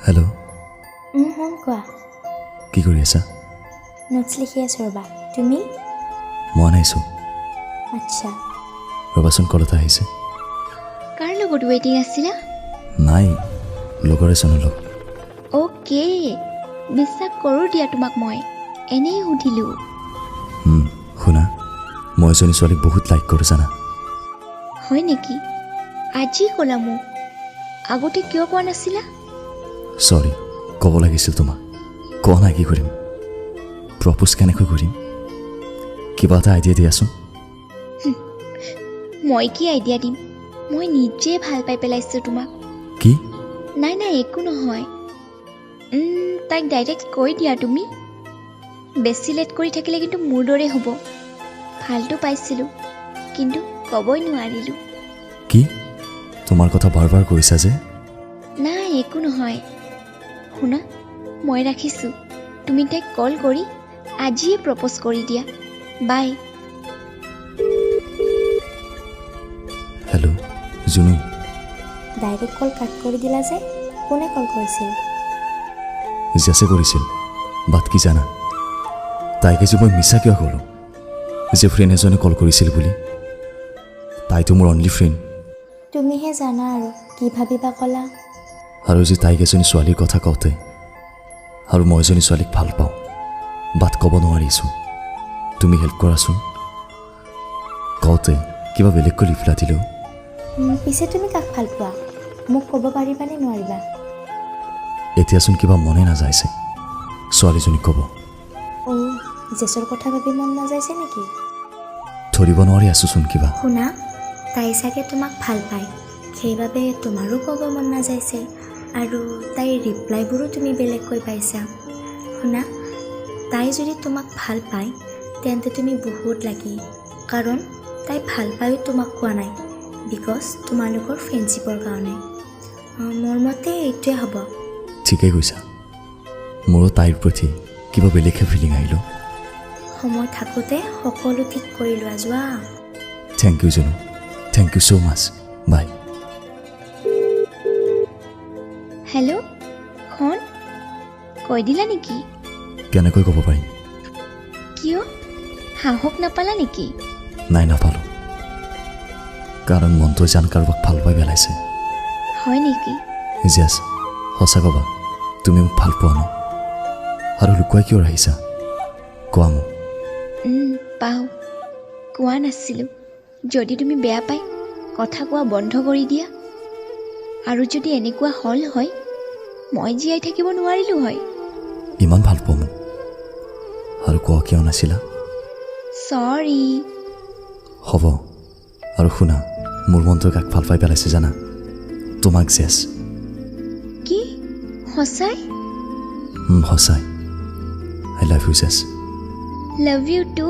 Hello' কোৱা কি কৰি আছা? নোটছ লিখি আছোঁ ৰ'বা। তুমি? মই নাইছোঁ। আচ্ছা, ৰ'বাচোন কল এটা আহিছে। কাৰ লগত ৱেইটিং আছিলা? নাই, লগৰ এজনৰ লগ। অ'কে, বিশ্বাস কৰোঁ দিয়া তোমাক মই। এনেই সুধিলোঁ। শুনা, মই এজনী ছোৱালীক বহুত লাইক কৰোঁ জানা। হয় নেকি? আজি ক'লা মোক, আগতে কিয় কোৱা নাছিলা? চৰি, ক'ব লাগিছিল তোমাক। কোৱা নাই কি কৰিম? প্ৰপ'জ কেনেকৈ কৰিম? কিবা এটা আইডিয়া দিয়াচোন। মই কি আইডিয়া দিম? মই নিজে ভাল পাই পেলাইছোঁ তোমাক। কি? নাই একো নহয়। তাইক ডাইৰেক্ট কৈ দিয়া তুমি। বেছি লেট কৰি থাকিলে কিন্তু মোৰ দৰে হ'ব। ভালটো পাইছিলোঁ, কিন্তু ক'বই নোৱাৰিলোঁ। কি? তোমাৰ কথা বাৰ বাৰ কৈছা যে? নাই একো নহয়। শুনা, মই ৰাখিছোঁ। তুমি তাইক কল কৰি আজিয়ে প্ৰপ'জ কৰি দিয়া। বাই। হেল্ল' জুনু। ডাইৰেক্ট কল কাট কৰি দিলা যে? কোনে কল কৰিছিল? জেছে কৰিছিল। বাট কি জানা, তাইকে যে মই মিছা কিয় ক'লোঁ যে ফ্ৰেণ্ড এজনে কল কৰিছিল বুলি? তাইতো মোৰ অনলি ফ্ৰেণ্ড। তুমিহে জানা আৰু কি ভাবিবা ক'লা। আৰু যে তাইক এজনী ছোৱালীৰ কথা কওঁতে আৰু মই এজনী ছোৱালীক ভাল পাওঁ, বাট ক'ব নোৱাৰিছোঁ। তুমি হেল্প কৰাচোন। কওঁতে কিবা বেলেগকৈ ৰিপ্লাই দিলোঁ। পিছে তুমি কাক ভাল পোৱা? মোক ক'ব পাৰিবানে নোৱাৰিবা? এতিয়াচোন কিবা মনে নাযাইছে ছোৱালীজনীক ক'ব। জেছৰ কথা ভাবি মন নাযাইছে নেকি? ধৰিব নোৱাৰি আছোঁচোন কিবা। শুনা, তাই চাগে তোমাক ভাল পায়, সেইবাবে তোমাৰো ক'ব মন নাযাইছে। আৰু তাইৰ ৰিপ্লাইবোৰো তুমি বেলেগকৈ পাইছা। শুনা, তাই যদি তোমাক ভাল পায় তেন্তে তুমি বহুত লাকি, কাৰণ তাই ভাল পায়ো তোমাক কোৱা নাই, বিকজ তোমালোকৰ ফ্ৰেণ্ডশ্বিপৰ কাৰণে। মোৰ মতে এইটোৱে হ'ব। ঠিকেই কৈছা। মোৰো তাইৰ প্ৰতি কিবা বেলেগহে ফিলিং আহিলোঁ। সময় থাকোঁতে সকলো ঠিক কৰি লোৱা। যোৱা। Thank you Junu, thank you so' much. Bye. Hello' খন কৈ দিলা নেকি? কেনেকৈ ক'ব পাৰিম? কিয়? সাহস নাপালা নেকি? নাই, নাপালোঁ। কাৰণ মনটোৱে জান কাৰোবাক ভাল পাই পেলাইছে। হয় নেকি? জেছ, সঁচা ক'বা, তুমি মোক ভাল পোৱা ন? আৰু লুকুৱাই কিয় আহিছা? কোৱা মোক। পাওঁ, কোৱা নাছিলোঁ। যদি তুমি বেয়া পাই কথা কোৱা বন্ধ কৰি দিয়া, আৰু যদি এনেকুৱা হ'ল হয়, মই জীয়াই থাকিব নোৱাৰিলোঁ হয়। ইমান ভাল পোৱা মোক, আৰু কোৱা কিয় নাছিলা? চৰি। হ'ব। আৰু শুনা, মোৰ মনটোৱে কাক ভাল পাই পেলাইছে জানা? তোমাক জেছ। কি? সঁচাই? সঁচাই। I love you Jess. Love you two.